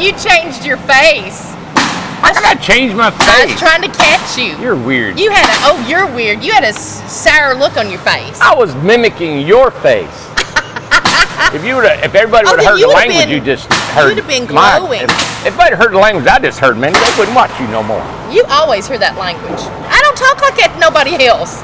You changed your face. How can I change my I was face? trying to catch you. You're weird. You had you're weird. You had a sour look on your face. I was mimicking your face. If everybody would have heard the language you just heard. You'd have been glowing. If everybody heard the language I just heard, man, they wouldn't watch you no more. You always heard that language. I don't talk like that to nobody else.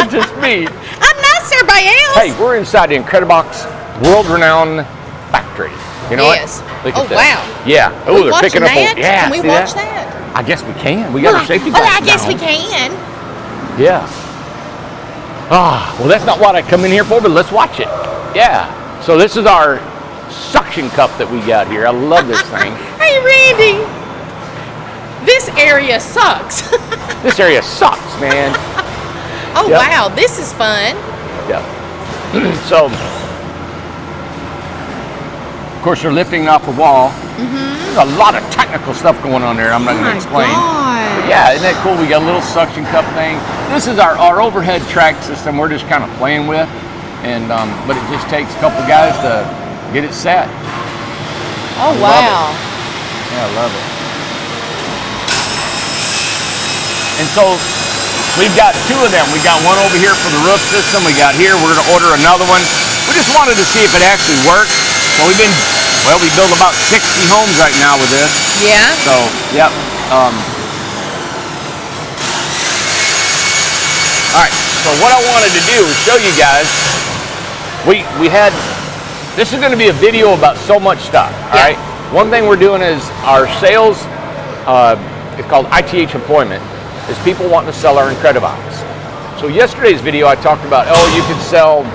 Just me. I'm nice to everybody else. Hey, we're inside the Incredibox world-renowned factory. You know yes. what? Look at Oh, that. wow. Yeah. Oh, they're picking up. That? Yeah. Can we see watch that? that? I guess we can. We got our safety glasses I guess down. we can. Yeah. Well, that's not what I come in here for, but let's watch it. Yeah. So this is our suction cup that we got here. I love this thing. Hey, Randy. This area sucks. This area sucks, man. Oh, Yep. wow. This is fun. Yeah. So, of course, you're lifting off a wall. There's a lot of technical stuff going on there. I'm not going to explain. But yeah, isn't that cool? We got a little suction cup thing. This is our overhead track system. We're just kind of playing with, and but it just takes a couple guys to get it set. Oh, wow. Yeah, I love it. And so we've got two of them. We got one over here for the roof system. We got here. We're going to order another one. We just wanted to see if it actually works. So we build about 60 homes right now with this. Yeah. So, yep. All right. So what I wanted to do is show you guys. This is going to be a video about so much stuff. All right. One thing we're doing is our sales. It's called ITH Employment. Is people wanting to sell our Incredibox. So yesterday's video I talked about, you could sell,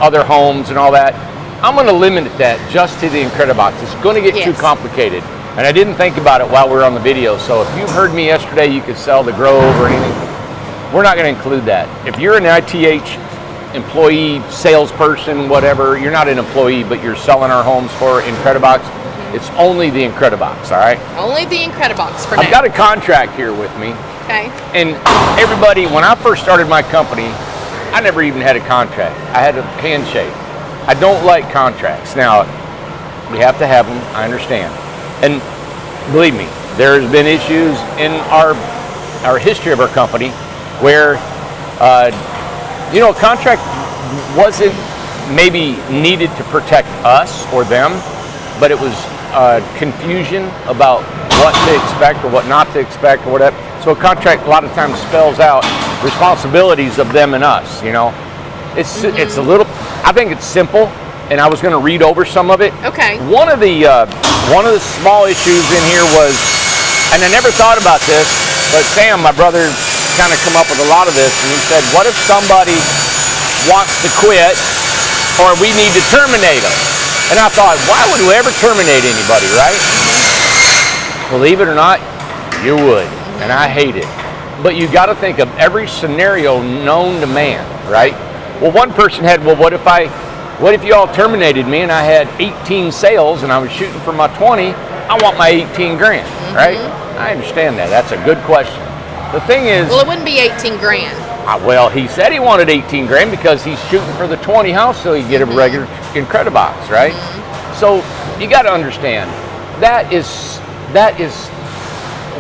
other homes and all that. I'm going to limit that just to the Incredibox. It's going to get too complicated. And I didn't think about it while we were on the video. So if you heard me yesterday, you could sell the Grove or anything. We're not going to include that. If you're an ITH employee, salesperson, whatever, you're not an employee, but you're selling our homes for Incredibox, it's only the Incredibox, all right? Only the Incredibox for now. I've got a contract here with me. Okay. And everybody, when I first started my company, I never even had a contract. I had a handshake. I don't like contracts. Now, we have to have them, I understand. And believe me, there's been issues in our history of our company where, a contract wasn't maybe needed to protect us or them, but it was confusion about what to expect or what not to expect or whatever. So a contract a lot of times spells out responsibilities of them and us, It's a little, I think it's simple, and I was going to read over some of it. Okay. One of the small issues in here was, and I never thought about this, but Sam, my brother, kind of come up with a lot of this, and he said, what if somebody wants to quit or we need to terminate them? And I thought, why would we ever terminate anybody, right? Believe it or not, you would, and I hate it. But you got to think of every scenario known to man, right? Well, one person had, what if you all terminated me and I had 18 sales and I was shooting for my 20? I want my 18 grand, right? I understand that. That's a good question. The thing is, well, it wouldn't be 18 grand. Well, he said he wanted 18 grand because he's shooting for the 20 house so he can get a regular Incredibox, right? So you got to understand that is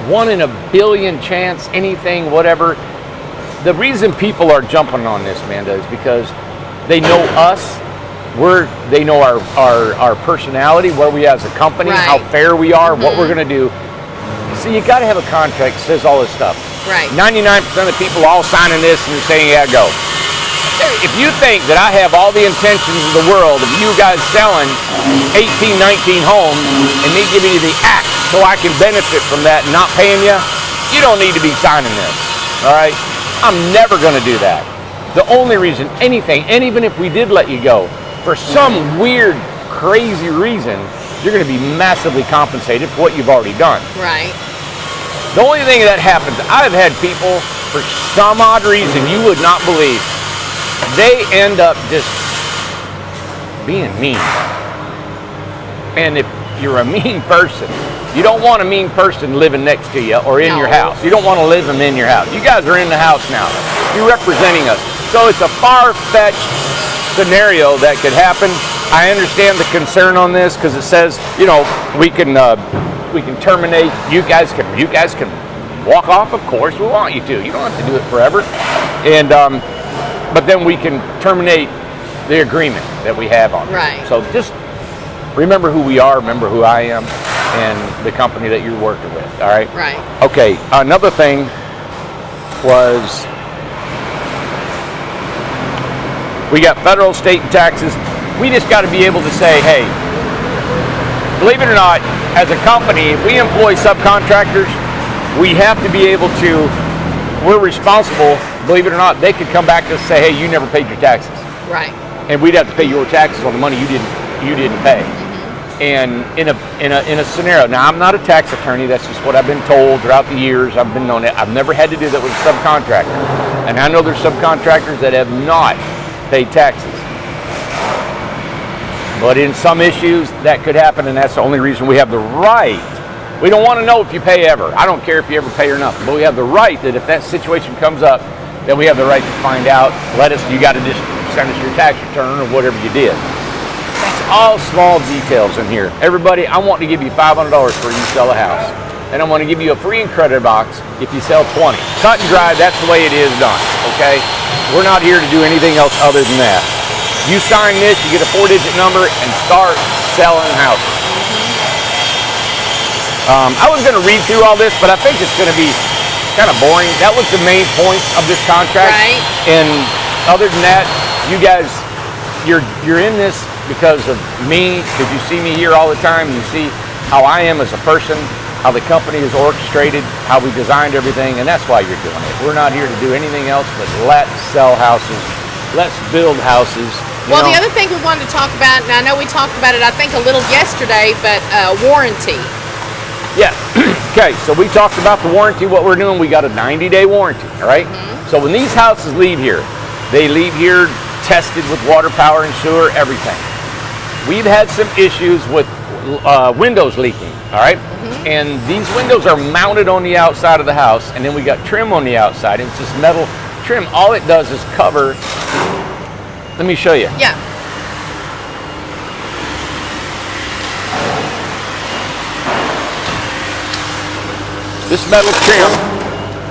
1 in a billion chance, anything, whatever. The reason people are jumping on this, Amanda, is because they know us. They know our personality, where we as a company, how fair we are, what we're going to do. So you got to have a contract that says all this stuff. Right. 99% of people all signing this and saying, yeah, go. If you think that I have all the intentions of the world of you guys selling 18, 19 homes and me giving you the axe so I can benefit from that and not paying you, you don't need to be signing this, all right? I'm never going to do that. The only reason anything, and even if we did let you go, for some weird, crazy reason, you're going to be massively compensated for what you've already done. Right. The only thing that happens, I've had people, for some odd reason you would not believe, they end up just being mean. And if you're a mean person, you don't want a mean person living next to you or in your house. You don't want to live them in your house. You guys are in the house now. You're representing us. So it's a far-fetched scenario that could happen. I understand the concern on this because it says, you know, we can terminate. You guys can walk off. Of course, we want you to. You don't have to do it forever. And but then we can terminate the agreement that we have on it. Right. So just remember who we are. Remember who I am, and the company that you're working with. All right. Right. Okay. Another thing was we got federal, state, and taxes. We just got to be able to say, hey, believe it or not, as a company, if we employ subcontractors, we have to be able to, we're responsible, believe it or not, they could come back to us and say, hey, you never paid your taxes. Right. And we'd have to pay your taxes on the money you didn't pay. And in a scenario, now I'm not a tax attorney, that's just what I've been told throughout the years. I've been known it. I've never had to do that with a subcontractor. And I know there's subcontractors that have not paid taxes. But in some issues, that could happen, and that's the only reason we have the right. We don't want to know if you pay ever. I don't care if you ever pay or nothing, but we have the right that if that situation comes up, then we have the right to find out. You got to just send us your tax return or whatever you did. It's all small details in here. Everybody, I want to give you $500 for you sell a house. And I want to give you a free and credit box if you sell 20. Cut and dry, that's the way it is done, okay? We're not here to do anything else other than that. You sign this, you get a 4-digit number, and start selling houses. I was going to read through all this, but I think it's going to be kind of boring. That was the main point of this contract. Right. And other than that, you guys, you're in this because of me, because you see me here all the time. You see how I am as a person, how the company is orchestrated, how we designed everything, and that's why you're doing it. We're not here to do anything else but let's sell houses. Let's build houses. Well, the other thing we wanted to talk about, and I know we talked about it, I think, a little yesterday, but warranty. Yeah. Okay, so we talked about the warranty, what we're doing. We got a 90-day warranty, all right? So when these houses leave here, they leave here tested with water, power, and sewer, everything. We've had some issues with windows leaking, all right? And these windows are mounted on the outside of the house, and then we got trim on the outside. It's just metal trim. All it does is cover. Let me show you. Yeah. This metal trim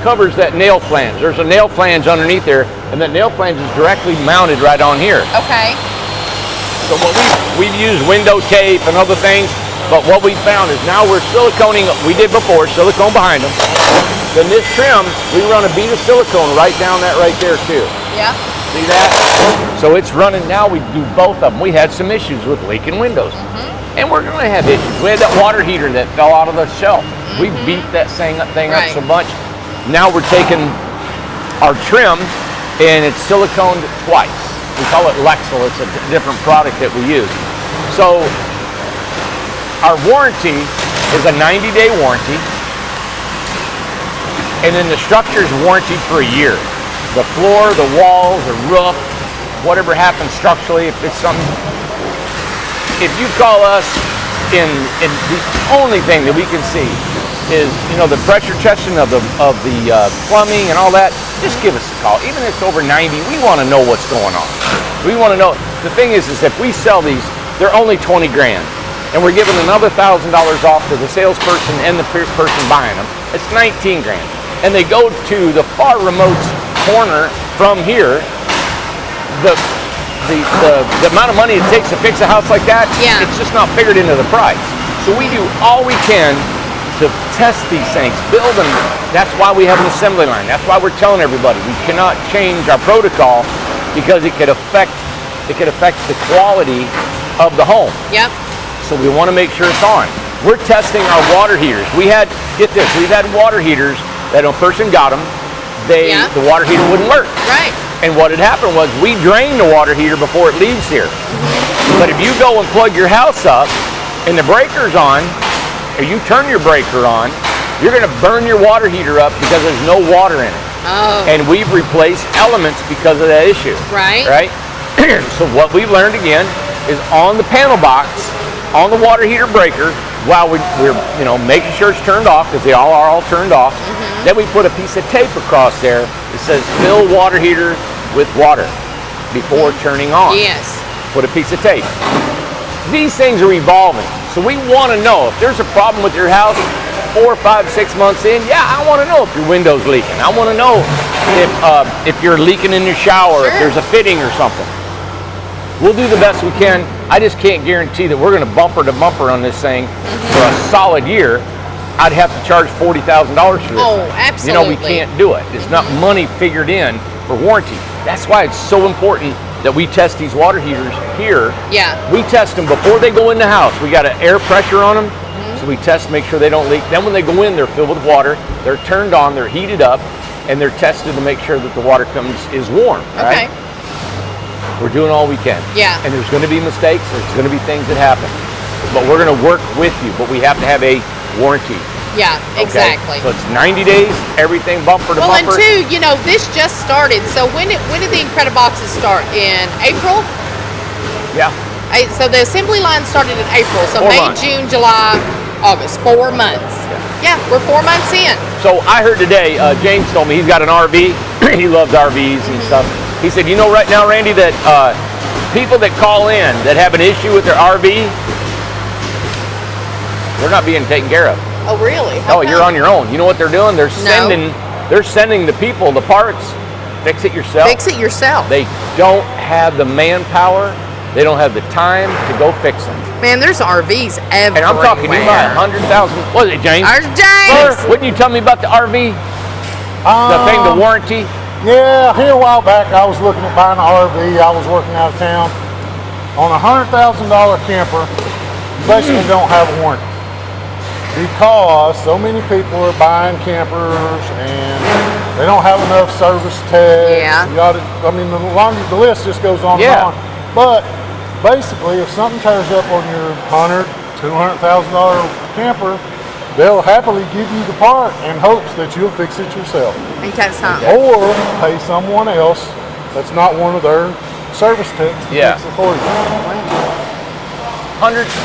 covers that nail flange. There's a nail flange underneath there, and that nail flange is directly mounted right on here. Okay. So what we've used window tape and other things, but what we found is now we're siliconing, we did before, silicone behind them. Then this trim, we run a bead of silicone right down that right there too. Yeah. See that? So it's running now. We do both of them. We had some issues with leaking windows. And we're going to have issues. We had that water heater that fell out of the shelf. We beat that thing up so much. Now we're taking our trim and it's siliconed twice. We call it Lexel. It's a different product that we use. So our warranty is a 90-day warranty. And then the structure's warranted for a year. The floor, the walls, the roof, whatever happens structurally, if it's something, if you call us in the only thing that we can see is, you know, the pressure testing of the plumbing and all that, just give us a call. Even if it's over 90, we want to know what's going on. We want to know. The thing is if we sell these, they're only 20 grand. And we're giving another $1,000 off to the salesperson and the person buying them. It's 19 grand. And they go to the far remote corner from here. The amount of money it takes to fix a house like that, it's just not figured into the price. So we do all we can to test these things, build them. That's why we have an assembly line. That's why we're telling everybody we cannot change our protocol because it could affect the quality of the home. Yep. So we want to make sure it's on. We're testing our water heaters. We've had water heaters that when a person got them, the water heater wouldn't work. Right. And what had happened was we drained the water heater before it leaves here. But if you go and plug your house up and the breaker's on, or you turn your breaker on, you're going to burn your water heater up because there's no water in it. Oh. And we've replaced elements because of that issue. Right. Right? So what we've learned again is on the panel box, on the water heater breaker, while we're making sure it's turned off, because they all are all turned off, then we put a piece of tape across there that says fill water heater with water before turning on. Yes. put a piece of tape. These things are evolving. So we want to know if there's a problem with your house 4, 5, 6 months in. Yeah, I want to know if your window's leaking. I want to know if you're leaking in your shower, if Sure. there's a fitting or something. We'll do the best we can. I just can't guarantee that we're going to bumper to bumper on this thing for a solid year. I'd have to charge $40,000 for this. Oh, thing. absolutely. You know, we can't do it. It's not money figured in for warranty. That's why it's so important that we test these water heaters here. Yeah. We test them before they go in the house. We got an air pressure on them, so we test, make sure they don't leak. Then when they go in, they're filled with water. They're turned on, they're heated up, and they're tested to make sure that the water is warm. Okay. Right? We're doing all we can. Yeah. And there's going to be mistakes. There's going to be things that happen. But we're going to work with you. But we have to have a warranty. Yeah, Okay? exactly. So it's 90 days, everything bumper to Well, and bumper. two, you know, this just started. So when did the Incrediboxes start? In April? Yeah. So the assembly line started in April. So 4 May, months. June, July, August. 4 months. Yeah, we're 4 months in. So I heard today, James told me he's got an RV. He loves RVs and stuff. He said, you know, right now, Randy, that people that call in that have an issue with their RV, they're not being taken care of. Oh, really? Oh, you're on your own. You know what they're doing? They're No. sending the people the parts. Fix it yourself. Fix it yourself. They don't have the manpower. They don't have the time to go fix them. Man, there's RVs everywhere. And I'm talking, you buy 100,000. What is it, James? There's James. Sir, wouldn't you tell me about the RV? The thing, the warranty? Yeah, here a while back I was looking at buying an RV. I was working out of town. On a $100,000 camper, you basically don't have a warranty. Because so many people are buying campers and they don't have enough service techs. Yeah. I mean, the list just goes on Yeah. and on. But basically, if something tears up on your $200,000 camper, they'll happily give you the part in hopes that you'll fix it yourself. Ain't that something? Or pay someone else that's not one of their service techs to Yeah. fix it for you.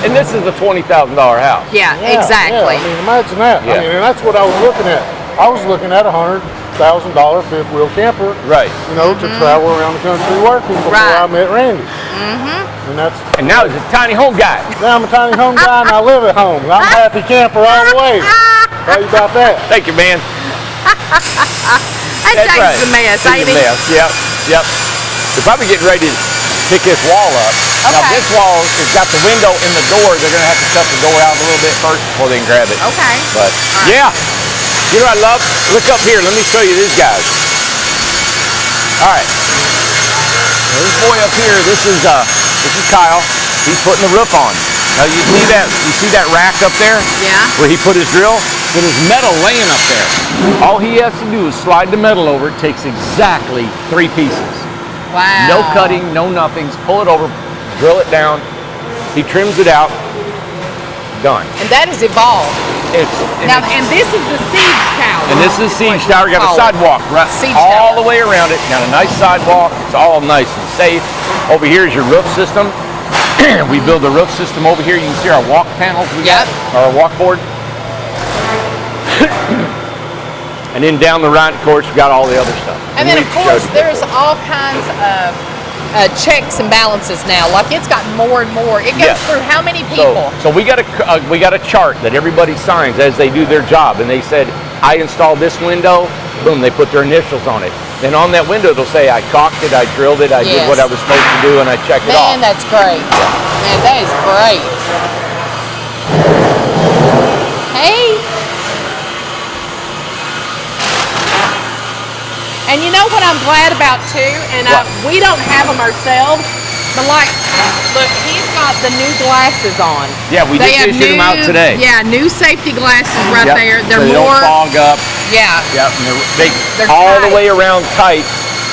And this is a $20,000 house. Yeah, Yeah, exactly. Yeah, I mean, imagine that. Yeah. I mean, and that's what I was looking at. I was looking at a $100,000 fifth wheel camper. Right. You know, to travel around the country working before Right. I met Randy. And that's, And now he's a tiny home guy. now I'm a tiny home guy and I live at home. I'm a happy camper all the way. Tell you about that. Thank you, man. That That's James right. is a mess, He's ain't a he? mess. Yep. Yep. They're probably getting ready to pick this wall up. Now Okay. this wall has got the window in the door. They're going to have to cut the door out a little bit first before they can grab it. Okay. But All right. yeah, you know what I love? Look up here. Let me show you these guys. All right. Now, this boy up here, this is Kyle. He's putting the roof on. Now you see that rack up there? Yeah. Where he put his drill? But his metal laying up there. All he has to do is slide the metal over. It takes exactly 3 pieces. Wow. No cutting, no nothings. Pull it over, drill it down. He trims it out. Done. And that has evolved. Now, It's- and this is the siege tower. and this is Siege Tower. Got a Call it. sidewalk right Siege all Tower. the way around it. Got a nice sidewalk. It's all nice and safe. Over here is your roof system. We build the roof system over here. You can see our walk panels we Yep. got, our walk board. And then down the right, of course, we got all the other stuff. And then, we of course, showed you there's all kinds of checks and balances now. Like, it's gotten more and more. It goes Yes. through how many people? So we got a chart that everybody signs as they do their job, and they said, I installed this window. Boom, they put their initials on it. Then on that window, they'll say, I caulked it, I drilled it, I did Yes. what I was supposed to do, and I checked it Man, off. that's great. Man, that is great. Hey. And you know what I'm glad about too? And What? we don't have them ourselves, but like, look, he's got the new glasses on. Yeah, we They just have issued them out today. Yeah, new safety glasses right Yep, there. so They're they more. don't fog up. Yeah. Yep, and They're all tight. the way around tight.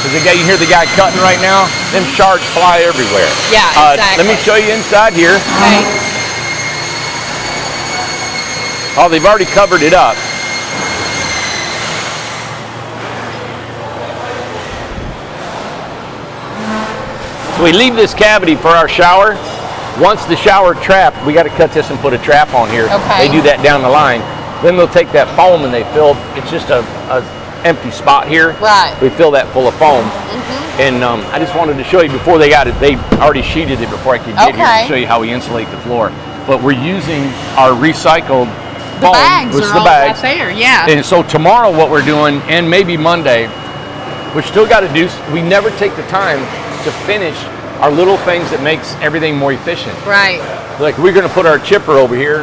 Because you hear the guy cutting right now, them shards fly everywhere. Yeah, Let me exactly. show you inside here. Okay. Oh, they've already covered it up. So we leave this cavity for our shower. Once the shower trap, we got to cut this and put a trap on here. Okay. They do that down the line. Then they'll take that foam and they fill. It's just a empty spot here. Right. We fill that full of foam. And I just wanted to show you before they got it. They already sheeted it before I could get here Okay. to show you how we insulate the floor. But we're using our recycled The foam, bags which is are the all bags. right there. Yeah. And so tomorrow what we're doing, and maybe Monday, we still got to do, we never take the time to finish our little things that makes everything more efficient. Right. Like we're going to put our chipper over here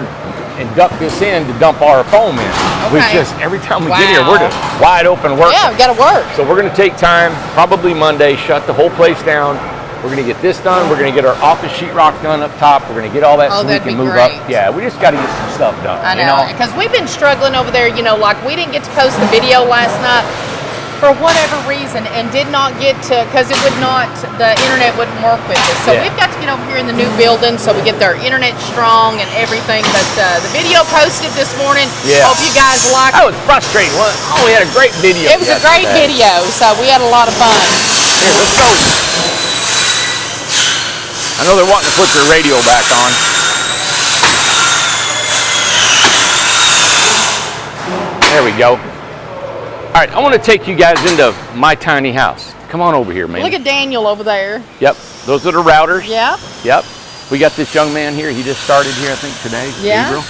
and duck this in to dump our foam in. We Okay. just, every time we get here, we're Wow. just wide open working. Yeah, we got to work. So we're going to take time, probably Monday, shut the whole place down. We're going to get this done. We're going to get our office sheetrock done up top. We're going to get all that Oh, so we that'd can be move great. up. Yeah, we just got to get some stuff done. I you know, because we've been struggling over there. You know, like we didn't get to post the video last night for whatever reason, and did not get to, because it would not, the internet wouldn't work with us. So Yeah. we've got to get over here in the new building so we get their internet strong and everything. But the video posted this morning. Yeah. Hope you guys like That it. was frustrating. Oh, we had a great video. It was a great yesterday. video, so we had a lot of fun. Here, let's go. I know they're wanting to put their radio back on. There we go. All right, I want to take you guys into my tiny house. Come on over here, man. Look at Daniel over there. Yep, those are the routers. Yeah. Yep. We got this young man here. He just started here, I think, today. Yeah. Gabriel.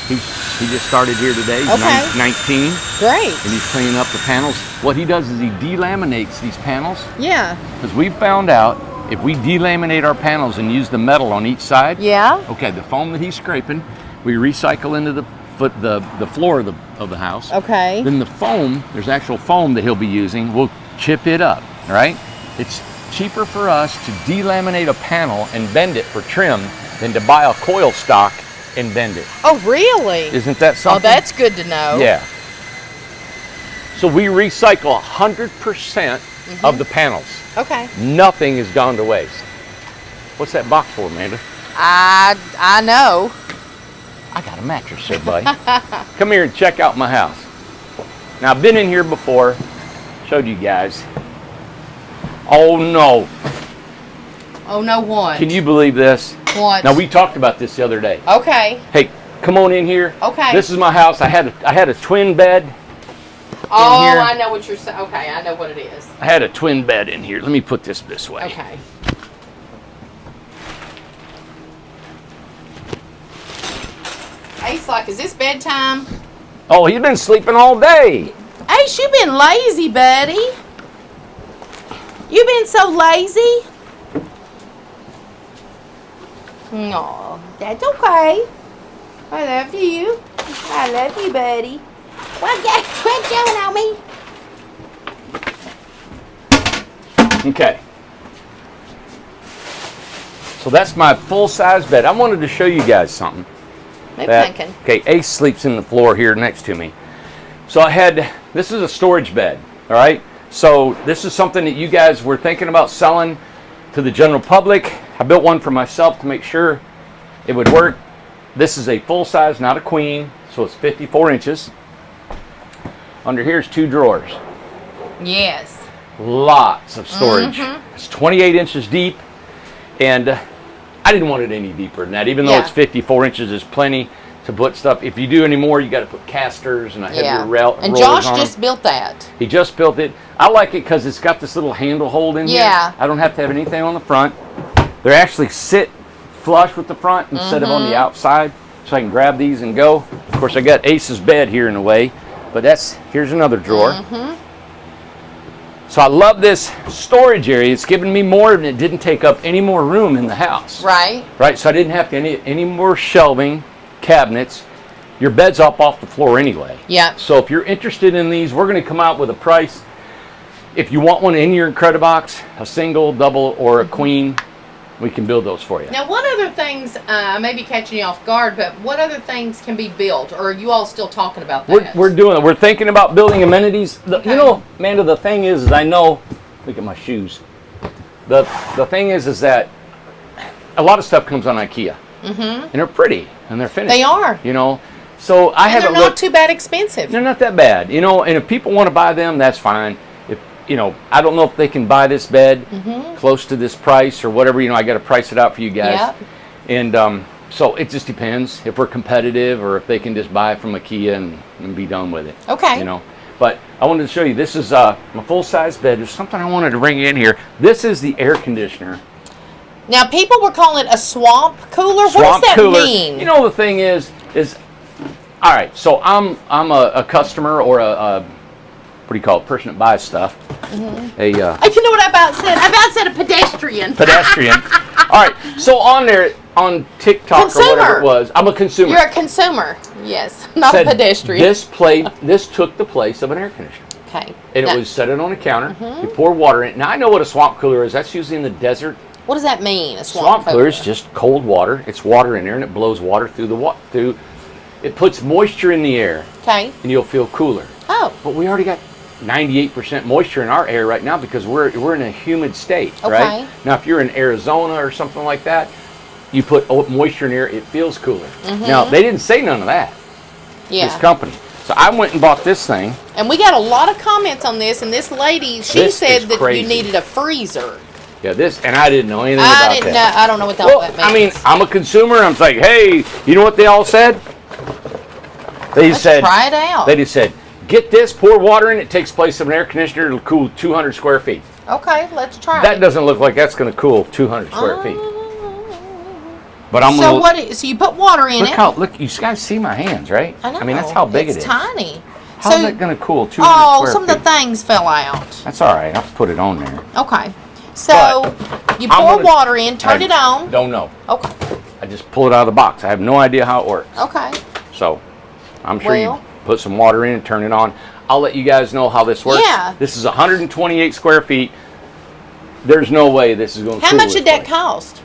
He just started here today. He's Okay. 19, Great. and he's cleaning up the panels. What he does is he delaminates these panels, Yeah. because we found out if we delaminate our panels and use the metal on each side, Yeah. okay, the foam that he's scraping, we recycle into the floor of the house. Okay. Then the foam, there's actual foam that he'll be using, we'll chip it up, right? It's cheaper for us to delaminate a panel and bend it for trim than to buy a coil stock and bend it. Oh, really? Isn't that Oh, something? that's good to know. Yeah. So we recycle 100% of the panels. Okay. Nothing has gone to waste. What's that box for, Amanda? I know. I got a mattress there, buddy. Come here and check out my house. Now, I've been in here before, showed you guys. Oh no, Oh, no, what? can you believe this? What? Now, we talked about this the other day. Okay. Hey, come on in here. Okay. This is my house. I had a twin bed. Oh, here. I know what you're saying. Okay, I know what it is. I had a twin bed in here. Let me put this way. Okay. Ace, like, is this bedtime? Oh, he's been sleeping all day. Ace, you been lazy, buddy. You been so lazy. No, that's okay. I love you. I love you, buddy. Quit yelling at me. Okay. So that's my full-size bed. I wanted to show you guys something. Maybe thinking. Okay, Ace sleeps in the floor here next to me. So this is a storage bed, all right? So this is something that you guys were thinking about selling to the general public. I built one for myself to make sure it would work. This is a full size, not a queen, so it's 54 inches. Under here is 2 drawers. Yes. Lots of storage. It's 28 inches deep, and I didn't want it any deeper than that. Even though Yeah. it's 54 inches, is plenty to put stuff. If you do any more, you got to put casters and a heavier Yeah. And rollers Josh on 'em. just built that. He just built it. I like it because it's got this little handle hold in Yeah. here. I don't have to have anything on the front. They actually sit flush with the front instead of on the outside, so I can grab these and go. Of course, I got Ace's bed here in the way, but here's another drawer. So I love this storage area. It's given me more, and it didn't take up any more room in the house. Right. Right, so I didn't have to any more shelving, cabinets. Your bed's up off the floor anyway. Yeah. So if you're interested in these, we're going to come out with a price. If you want one in your Incredibox, a single, double, or a queen, we can build those for you. Now, what other things, I may be catching you off guard, but what other things can be built? Or are you all still talking about that? We're doing it. We're thinking about building amenities. Okay. You know, Amanda, the thing is I know, look at my shoes. The thing is that a lot of stuff comes on IKEA. And they're pretty, and they're finished. They are. You know, so I And haven't they're not looked. too bad expensive. They're not that bad, you know, and if people want to buy them, that's fine. If, you know, I don't know if they can buy this bed close to this price or whatever, you know, I got to price it out for you guys. Yep. And so it just depends if we're competitive or if they can just buy it from IKEA and be done with it. Okay. You know, But I wanted to show you, this is my full-size bed. There's something I wanted to bring in here. This is the air conditioner. Now, people were calling it a swamp cooler. What does that mean? You know, the thing is all right, so I'm a customer or a what do you call it, person that buys stuff. Mm-hmm. You know what I about said? I about said a pedestrian. Pedestrian. All right, so on there, on TikTok Consumer. or whatever it was, I'm a consumer. You're a consumer, yes, not a pedestrian. This took the place of an air conditioner. Okay. And it was set it on a counter. You pour water in it. Now, I know what a swamp cooler is. That's usually in the desert. What does that mean, a Swamp cooler is just cold water. It's water in there, and it blows water through it puts moisture in the air. Okay. And you'll feel cooler. Oh. But we already got 98% moisture in our air right now because we're in a humid state, right? Now, if you're in Arizona or something like that, you put moisture in there, it feels cooler. Now, they didn't say none of that. Yeah. This company. So I went and bought this thing. And we got a lot of comments on this, and this lady, she said that crazy. you needed a freezer. Yeah, and I didn't know anything about that. I don't know what that means. I mean, I'm a consumer. I'm like, hey, you know what they all said? Let's try it out. They just said, get this, pour water in, it takes place of an air conditioner, it'll cool 200 square feet. Okay, let's try That it. doesn't look like that's going to cool 200 square feet. But I'm so you put water in it. Look, you guys see my hands, right? I know. I mean, that's how big it is. It's tiny. How's that going to cool 200 Oh, square some feet? of the things fell out. That's all right. I'll put it on there. Okay. So you pour water in, turn it on. Don't know. Okay. I just pull it out of the box. I have no idea how it works. Okay. So I'm sure you put some water in and turn it on. I'll let you guys know how this works. Yeah. This is 128 square feet. There's no way this is going to How much did that cost?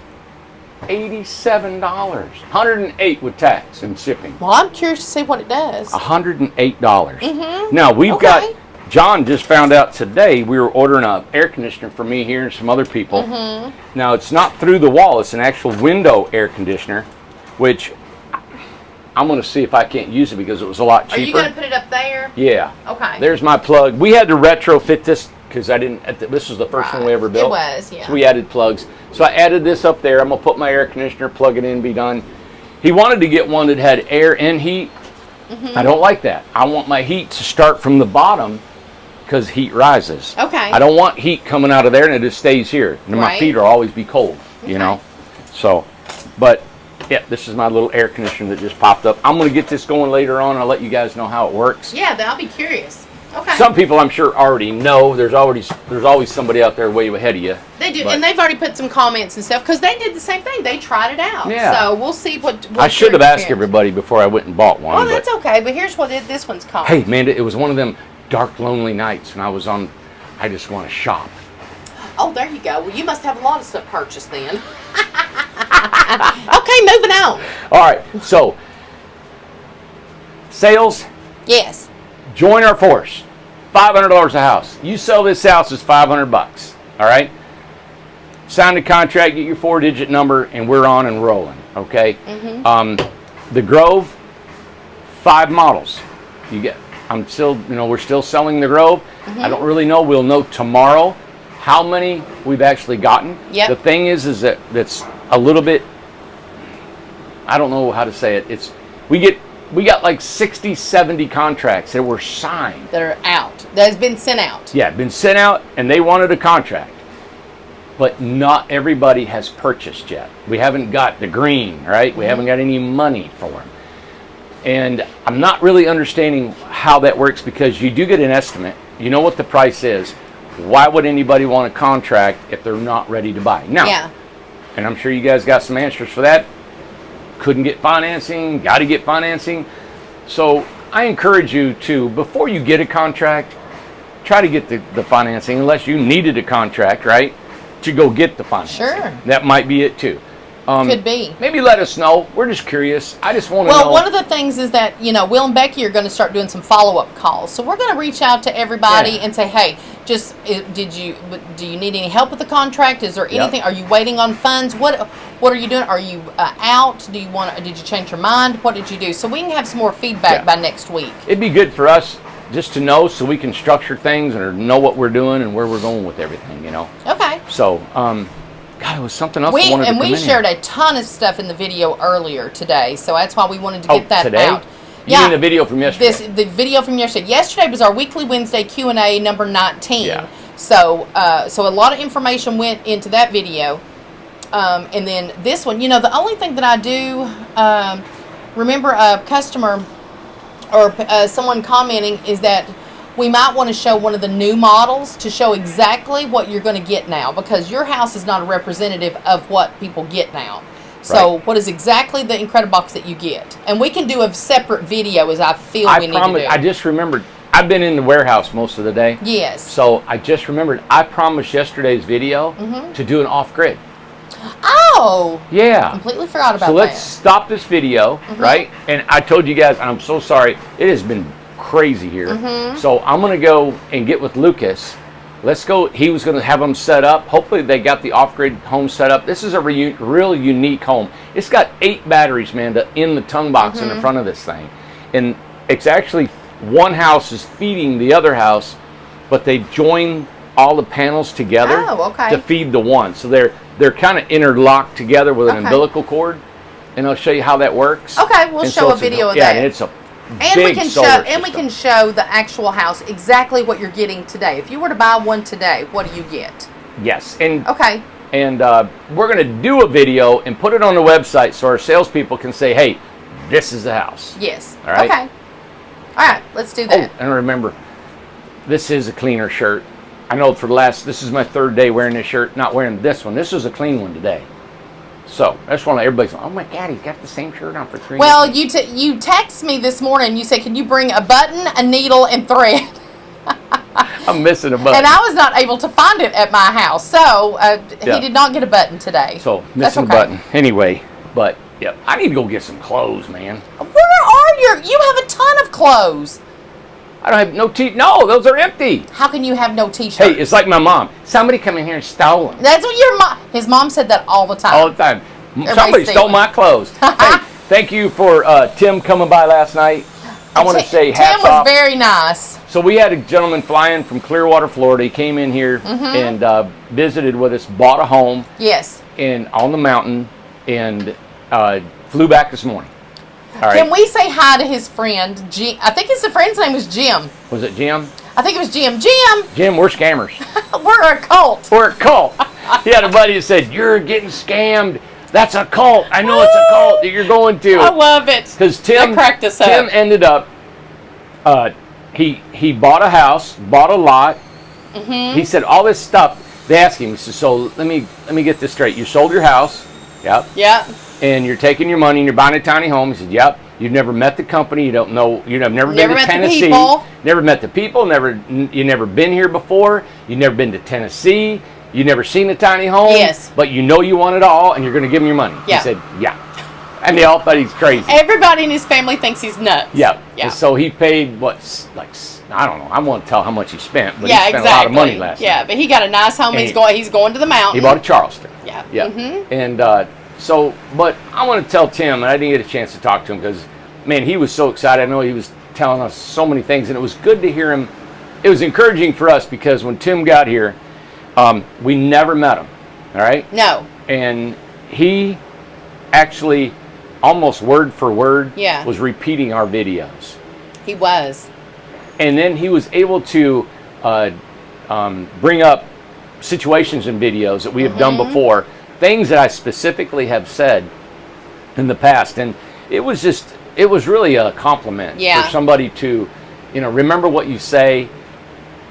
$87. $108 with tax and shipping. Well, I'm curious to see what it does. $108. Now, we've got, John just found out today we were ordering an air conditioner for me here and some other people. Now, it's not through the wall. It's an actual window air conditioner, which I'm going to see if I can't use it because it was a lot cheaper. Are you going to put it up there? Yeah. Okay. There's my plug. We had to retrofit this because this was the first one we ever built. It was, yeah. So we added plugs. So I added this up there. I'm going to put my air conditioner, plug it in, be done. He wanted to get one that had air and heat. I don't like that. I want my heat to start from the bottom because heat rises. Okay. I don't want heat coming out of there and it just stays here. And my feet will always be cold, you know. So, but yeah, this is my little air conditioner that just popped up. I'm going to get this going later on. I'll let you guys know how it works. Yeah, I'll be curious. Okay. Some people I'm sure already know. There's always somebody out there way ahead of you. They do, and they've already put some comments and stuff because they did the same thing. They tried it out. Yeah. So we'll see what I should have asked everybody before I went and bought one. Well, that's okay. But here's what this one's called. Hey, Amanda, it was one of them dark, lonely nights when I just want to shop. Oh, there you go. Well, you must have a lot of stuff purchased then. Okay, moving on. All right, so sales. Yes. Join our force. $500 a house. You sell this house, it's $500. All right. Sign the contract, get your 4-digit number, and we're on and rolling. Okay. The Grove, 5 models. We're still selling the Grove. I don't really know. We'll know tomorrow how many we've actually gotten. Yep. The thing is that that's a little bit. I don't know how to say it. We got like 60, 70 contracts that were signed. That are out. That has been sent out. Yeah, been sent out, and they wanted a contract. But not everybody has purchased yet. We haven't got the green, right? We haven't got any money for them. And I'm not really understanding how that works because you do get an estimate. You know what the price is. Why would anybody want a contract if they're not ready to buy? Now, and I'm sure you guys got some answers for that. Couldn't get financing, got to get financing. So I encourage you to, before you get a contract, try to get the financing, unless you needed a contract, right, to go get the financing. Sure. That might be it too. Could be. Maybe let us know. We're just curious. I just want to know. Well, one of the things is that, Will and Becky are going to start doing some follow-up calls. So we're going to reach out to everybody and say, hey, do you need any help with the contract? Is there anything? Are you waiting on funds? What are you doing? Are you out? Did you change your mind? What did you do? So we can have some more feedback by next week. It'd be good for us just to know so we can structure things and know what we're doing and where we're going with everything, Okay. So, God, it was something else I wanted to come in shared here. a ton of stuff in the video earlier today, so that's why we wanted to get that today? out. You mean the video from yesterday? The video from yesterday. Yesterday was our weekly Wednesday Q&A number 19. Yeah. So so a lot of information went into that video. And then this one, the only thing that I do, remember a customer or someone commenting is that we might want to show one of the new models to show exactly what you're going to get now, because your house is not a representative of what people get now. So Right. what is exactly the Incredibox that you get? And we can do a separate video as I feel we need to do. I just remembered, I've been in the warehouse most of the day. Yes. So I just remembered, I promised yesterday's video to do an off-grid. Oh! Yeah. Completely forgot about So let's that. stop this video, right? And I told you guys, and I'm so sorry, it has been crazy here. So I'm going to go and get with Lucas. Let's go. He was going to have them set up. Hopefully they got the off-grid home set up. This is a real unique home. It's got 8 batteries, man, in the tongue box in the front of this thing. And it's actually one house is feeding the other house, but they join all the panels together to feed the one. So they're kind of interlocked together with an umbilical cord. And I'll show you how that works. Okay, we'll show a video of that. Yeah, and it's a And big we can solar show system. we can show the actual house exactly what you're getting today. If you were to buy one today, what do you get? Yes, and Okay. and we're going to do a video and put it on the website so our salespeople can say, "Hey, this is the house." Yes. All right. Okay. All right. Let's do that. Oh, and remember, this is a cleaner shirt. I know this is my 3rd day wearing this shirt, not wearing this one. This is a clean one today. So that's one everybody's like, "Oh my God, he's got the same shirt on for 3 Well, years." you text me this morning. You said, "Can you bring a button, a needle, and thread?" I'm missing a button. And I was not able to find it at my house, so Yeah. he did not get a button today. So That's missing okay. a button. Anyway, but yeah, I need to go get some clothes, man. Where are you have a ton of clothes. I don't have no No, those are empty. How can you have no t-shirts? Hey, it's like my mom. Somebody come in here and stole them That's what your mom. His mom said that all the time. all the time. Everybody's Somebody stole stealing. my clothes. Hey, thank you for Tim coming by last night. I want to say hats Tim was off. very nice. So we had a gentleman fly in from Clearwater, Florida. He came in here and visited with us, bought a home Yes. on the mountain, and flew back this morning. All right. Can we say hi to his friend, Jim? I think the friend's name was Jim. Was it Jim? I think it was Jim. Jim, Jim, we're scammers. we're a cult. We're a cult. He had a buddy that said, "You're getting scammed. That's a cult. I know it's a cult that you're going to." I love it. Because Tim That cracked us Tim up. ended up, he bought a house, bought a lot. He said all this stuff. They asked him. He said, "So let me get this straight. You sold your house, yep, Yeah. and you're taking your money and you're buying a tiny home." He said, "Yep. You've never met the company. You don't know. You've never been Never to met the Tennessee. people. Never met the people. You never been here before. You've never been to Tennessee. You never seen a tiny home. Yes. But you know you want it all, and you're going to give them your money." Yeah. He said, "Yeah," and they all thought he's crazy. Everybody in his family thinks he's nuts. Yeah. Yeah. And so he paid I don't know. I won't tell how much he spent, but Yeah, he spent exactly. a lot of money last Yeah, night. but he got a nice home. And He's going to the mountain. He bought a Charleston. Yeah. Yeah. Mhm. And but I want to tell Tim, and I didn't get a chance to talk to him because, man, he was so excited. I know he was telling us so many things, and it was good to hear him. It was encouraging for us because when Tim got here, we never met him. All right. No. And he actually, almost word for word, Yeah. was repeating our videos. He was. And then he was able to bring up situations in videos that we have done before, things that I specifically have said in the past, and it was really a compliment Yeah. for somebody to, remember what you say,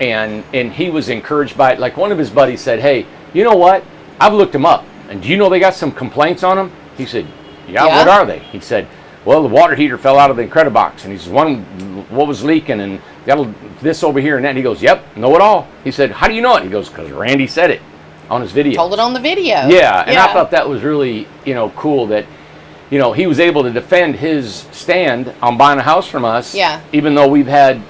and he was encouraged by it. Like one of his buddies said, "Hey, you know what? I've looked them up, and do you know they got some complaints on them?" He said, "Yeah, Yeah. what are they?" He said, "Well, the water heater fell out of the Incredibox," and he says, what was leaking, and got this over here and that." And he goes, "Yep, know it all." He said, "How do you know it?" He goes, "Because Randy said it on his video." Told it on the video. Yeah, and I thought that was really, cool that, he was able to defend his stand on buying a house from us. Yeah. Even though we've had,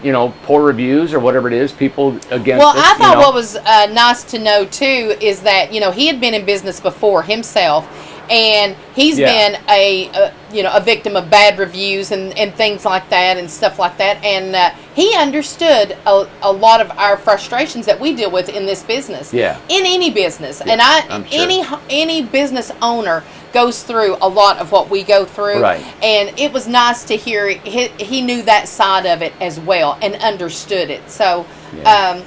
poor reviews or whatever it is, people against Well, us. I thought what was nice to know too is that he had been in business before himself, and he's been a victim of bad reviews and things like that and stuff like that, and he understood a lot of our frustrations that we deal with in this business. Yeah. In any business, Yeah, and I'm sure. any business owner goes through a lot of what we go through. Right. And it was nice to hear he knew that side of it as well and understood it. So, Yeah.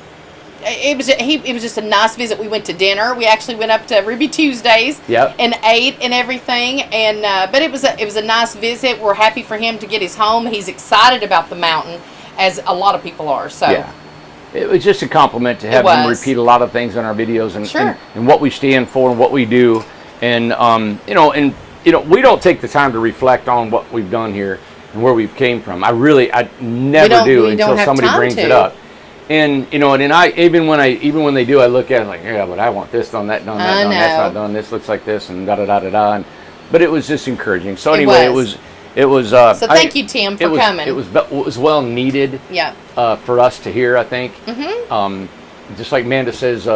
it was just a nice visit. We went to dinner. We actually went up to Ruby Tuesdays Yep. and ate and everything. And but it was a nice visit. We're happy for him to get his home. He's excited about the mountain, as a lot of people are. So Yeah. It was just a compliment to have It him was. repeat a lot of things on our videos and, Sure. and what we stand for and what we do. And, we don't take the time to reflect on what we've done here and where we've came from. I never do we don't until have somebody time brings to. it up. And, and I, even when they do, I look at it like, yeah, but I want this done, that done, that I done, that's know. not done, this looks like this, and da-da-da-da-da. But it was just encouraging. So It anyway, was. it was. So thank you, Tim, for coming. It was well needed. Yeah. For us to hear, I think. Mm-hmm. Just like Amanda says,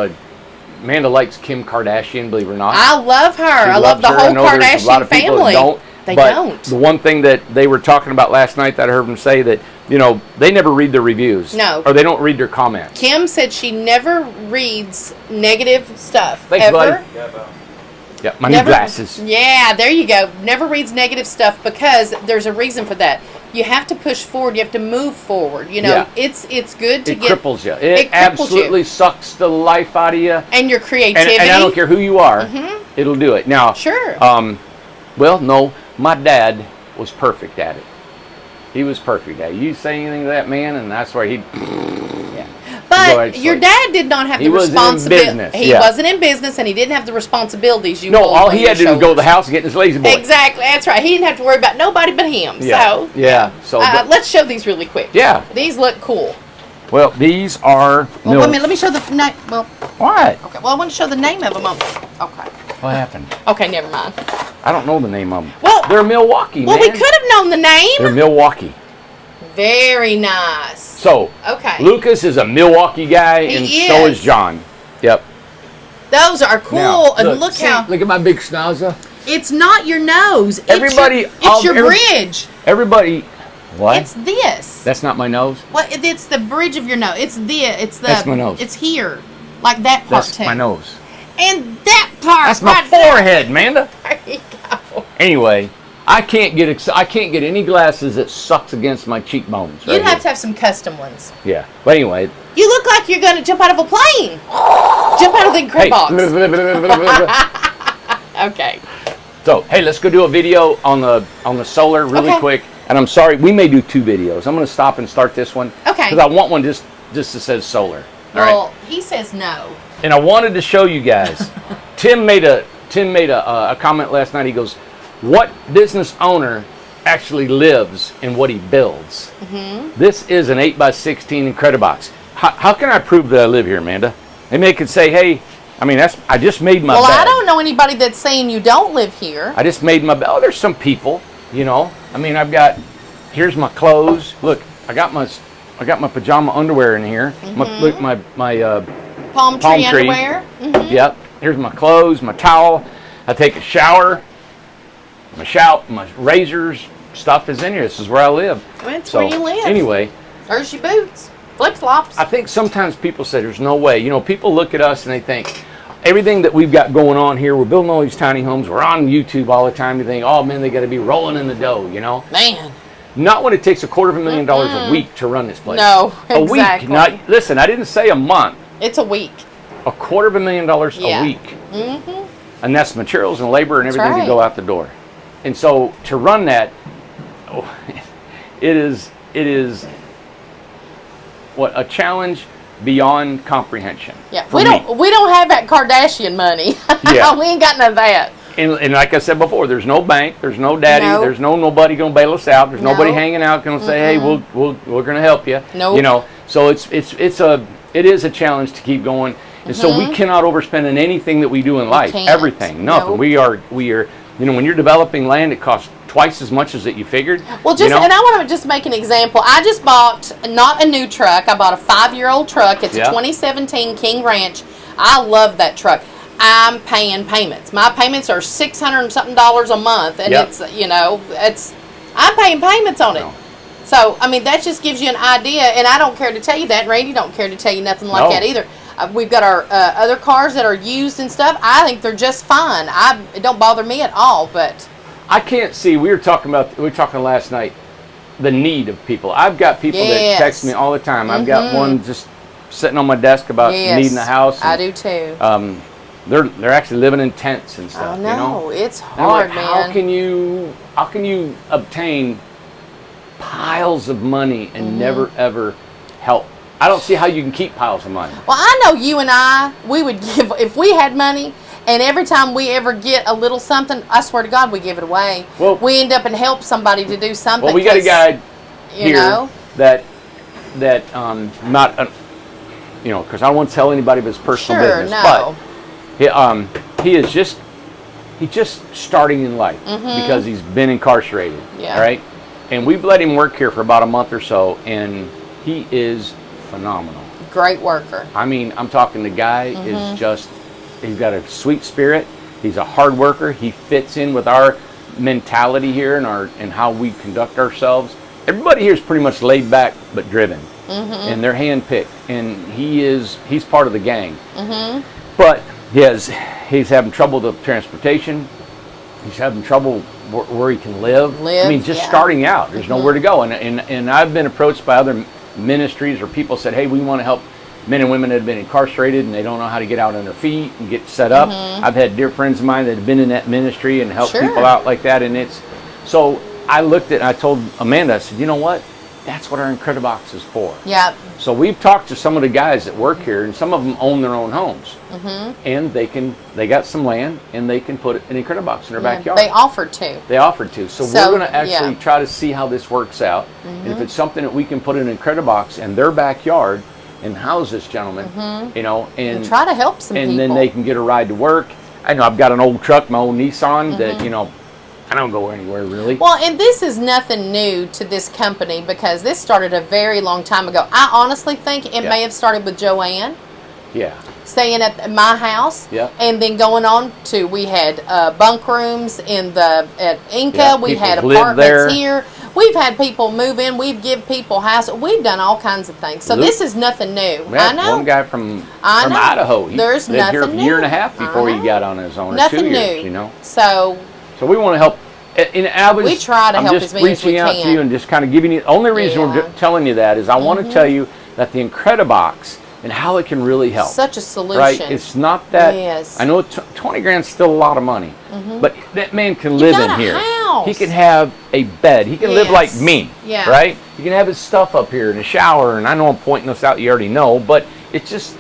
Amanda likes Kim Kardashian, believe it or not. I love her. She I love loves the her. I whole know there's a lot Kardashian of people family. that don't. They but don't. The one thing that they were talking about last night that I heard them say that, they never read their reviews. No. Or they don't read their comments. Kim said she never reads negative stuff. Thanks, ever. buddy. Yeah, my new glasses. Yeah, there you go. Never reads negative stuff because there's a reason for that. You have to push forward. You have to move forward. Yeah. It's good to It get. cripples you. cripples It absolutely you. sucks the life out of you. And your And, creativity. and I don't care who you are, it'll do it. Now, Sure. Well, no, my dad was perfect at it. He was perfect at it. You say anything to that man, and I swear he'd. Go But ahead, your sorry. dad did not have He the wasn't in responsibility. business, He yeah. wasn't in business, and he didn't have the responsibilities you. No, hold all on he your had to do was go to the shoulders. house and get in his lazy boy. Exactly, that's right. He didn't have to worry about nobody but him. Yeah. So Yeah. So, but- let's show these really quick. Yeah. These look cool. Well, these are. Well, wait a minute. Let me show the name. Well, What? okay. Well, I want to show the name of them. Okay. What happened? Okay, never mind. I don't know the name of them. Well- they're Milwaukee, Well, man. we could have known the name. They're Milwaukee. Very nice. So, Okay. Lucas is a Milwaukee guy, He and so is. is John. Yep. Those are cool, Now, and look how Look at my big schnauzer. it's not your nose. It's Everybody- it's your every- bridge. Everybody. What? It's this. That's not my nose. Well, it's the bridge of your nose. It's the. That's my nose. It's here, like that part That's too. my nose. And that part. That's my right there. forehead, Amanda. There you go. Anyway, I can't get any glasses that sucks against my cheekbones. You'd have to have some custom ones. Yeah. But anyway. You look like you're going to jump out of a plane. Jump out of the crib Hey. box. Okay. So, hey, let's go do a video on the solar really Okay. quick. And I'm sorry, we may do 2 videos. I'm going to stop and start this one. Okay. Because I want one just that says solar. All right. Well, he says no. And I wanted to show you guys. Tim made a comment last night. He goes, "What business owner actually lives in what he builds?" Mm-hmm. This is an 8x16 Incredibox. How can I prove that I live here, Amanda? Maybe they could say, "Hey, I just made my Well, bed." I don't know anybody that's saying you don't live here. I just made my bed. Oh, there's some people, here's my clothes. Look, I got my pajama underwear in here. Mm-hmm. My Palm palm tree tree. underwear. Mhm. Yep. Here's my clothes, my towel. I take a shower. My razors, stuff is in here. This is where I live. That's where you live. Anyway, There's your boots. Flip flops. I think sometimes people say there's no way. People look at us and they think everything that we've got going on here, we're building all these tiny homes, we're on YouTube all the time. You think, oh man, they got to be rolling in the dough, Man. Not when it takes $250,000 a week to run this place. No, a exactly. week. Listen, I didn't say a month. It's a week. $250,000 Yeah. a week. Mm-hmm. And that's materials and labor and That's everything right. to go out the door. And so to run that, it is a challenge beyond comprehension. Yeah. for We me. don't have that Kardashian money. Yeah. We ain't got none of that. And like I said before, there's no bank, there's no daddy, No. there's nobody gonna bail us out. There's nobody No. hanging out gonna say, hey, we're gonna help you. Nope. So it is a challenge to keep going. And so we cannot overspend in anything that we do in life. can't. Everything, nothing. Nope. We are. When you're developing land, it costs twice as much as that you figured. Well, and I want to just make an example. I just bought not a new truck. I bought a 5-year-old truck. It's a 2017 King Ranch. I love that truck. I'm paying payments. My payments are $600 and something a month, and Yep. I'm paying payments on it. No. So that just gives you an idea. And I don't care to tell you that. Randy don't care to tell you nothing like No. that either. We've got our other cars that are used and stuff. I think they're just fine. It don't bother me at all. But I can't see. We were talking last night, the need of people. I've got people that text me all the time. I've got one just sitting on my desk about needing a house. I do too. They're actually living in tents and stuff. I know. You know? It's hard, like, man. How can you obtain piles of money and never ever help? I don't see how you can keep piles of money. Well, I know you and I, we would give, if we had money, and every time we ever get a little something, I swear to God, we give it away. Well, we end up and help somebody to do something. Well, we got a guy here know? that not, because I don't want to tell anybody of his personal business, no. but he's just starting in life because he's been incarcerated. Yeah. All right, and we've let him work here for about a month or so, and he is phenomenal. Great worker. I mean, I'm talking, the guy is just, he's got a sweet spirit. He's a hard worker. He fits in with our mentality here and how we conduct ourselves. Everybody here is pretty much laid back but driven, and they're handpicked. And he's part of the gang. But he's having trouble with transportation. He's having trouble where he can live. I mean, just starting out. There's nowhere to go. And I've been approached by other ministries, or people said, hey, we want to help men and women that have been incarcerated and they don't know how to get out on their feet and get set up. I've had dear friends of mine that have been in that ministry and helped people out like that. And so I looked at, and I told Amanda, I said, you know what? That's what our Incredibox is for. Yeah. So we've talked to some of the guys that work here, and some of them own their own homes, and they got some land, and they can put an Incredibox in their backyard. They offered to. So we're going to actually try to see how this works out, and if it's something that we can put in an Incredibox in their backyard and house this gentleman, and try to help some people. And then they can get a ride to work. I know I've got an old truck, my old Nissan, that I don't go anywhere really. Well, and this is nothing new to this company, because this started a very long time ago. I honestly think it may have started with Joanne. Yeah. Staying at my house. Yeah. And then going on to, we had bunk rooms at Inca. Yeah, we had people live apartments there. here. We've had people move in. We've give people houses. We've done all kinds of things. So this is nothing new. We had I know. one guy from I know. Idaho. He There's lived here nothing a year and a new. half before I he know. got on his own. Nothing 2 years, new. So we want to help. And we try to I'm help just as many as we reaching out can. to you and just kind of giving you. The only reason we're telling you that is I want to tell you that the Incredibox and how it can really help. Such a solution. Right? It's not that. Yes. I know 20 grand's still a lot of money, but that man can live got in a here. house. He can have a bed. He can live like me. Yeah. Right? He can have his stuff up here in the shower. And I know I'm pointing this out. You already know, but it's just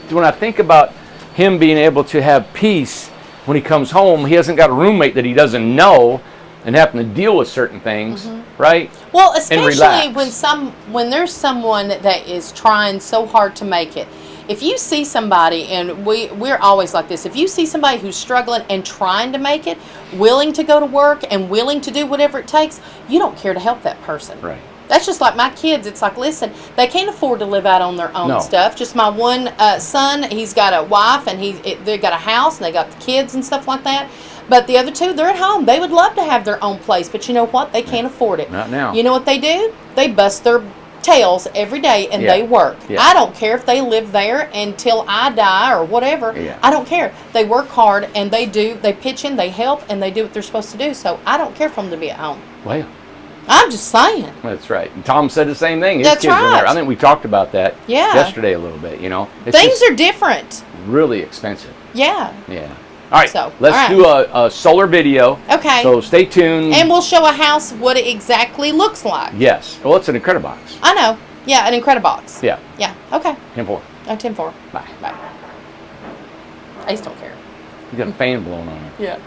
when I think about him being able to have peace when he comes home, he hasn't got a roommate that he doesn't know and having to deal with certain things, right? Well, especially relax. when there's someone that is trying so hard to make it. If you see somebody, and we're always like this, if you see somebody who's struggling and trying to make it, willing to go to work and willing to do whatever it takes, you don't care to help that person. Right. That's just like my kids. It's like, listen, they can't afford to live out on their own No. stuff. Just my one son, he's got a wife, and they got a house, and they got the kids and stuff like that. But the other two, they're at home. They would love to have their own place, but you know what? They can't afford it. Not now. You know what they do? They bust their tails every day, and they work. Yeah. I don't care if they live there until I die or whatever. Yeah. I don't care. They work hard, and they pitch in, they help, and they do what they're supposed to do. So I don't care for them to be at home. Well, I'm just saying. that's right. And Tom said the same thing. His That's kids are there. right. I think we talked about that Yeah. yesterday a little bit, It's Things just are different. really expensive. Yeah. Yeah. All right. So, let's all right. do a solar video. Okay. So stay tuned. And we'll show a house what it exactly looks like. Yes. Well, it's an Incredibox. I know. Yeah, an Incredibox. Yeah. Yeah. Okay. 10-4. 10-4. Bye. Bye. I just don't care. You got a fan blowing on it. Yeah.